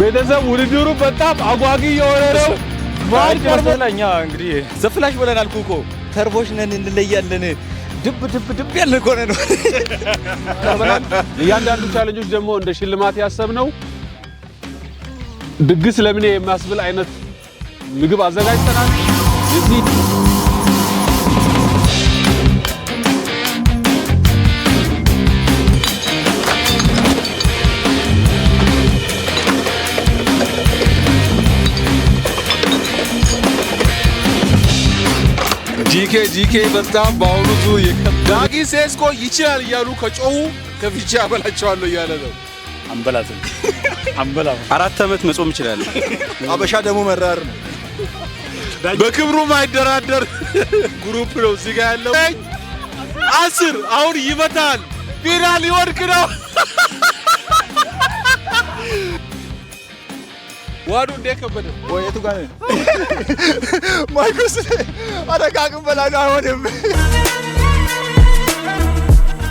ቤተሰብ ውድድሩ በጣም አጓጊ የሆነ ነው። ማን ቀርበላኛ እንግዲህ ዘፍላሽ ብለናል እኮ ተርቦሽ ነን እንለያለን። ድብ ያለ ኮነ ነው ቀርበናል። እያንዳንዱ ቻሌንጆች ደግሞ እንደ ሽልማት ያሰብነው ድግስ ለምን የሚያስብል አይነት ምግብ አዘጋጅተናል። እዚህ ጂኬ በጣም በአሁኑ ዳጊ ሴስኮ ይችላል እያሉ ከጮሁ ከፍቼ አበላቸዋለሁ እያለ ነው። አንበላ 4 ዓመት መጾም ይችላል። አበሻ ደግሞ መራር ነው። በክብሩ ማይደራደር ግሩፕ ነው እዚህ ጋር ያለው 10 አሁን ይመታል። ፊናል ይወድቅ ነው። ዋዱ እንደከበደ ወይቱ ጋር ማይኩስ አረጋግም በላጋ አይሆንም።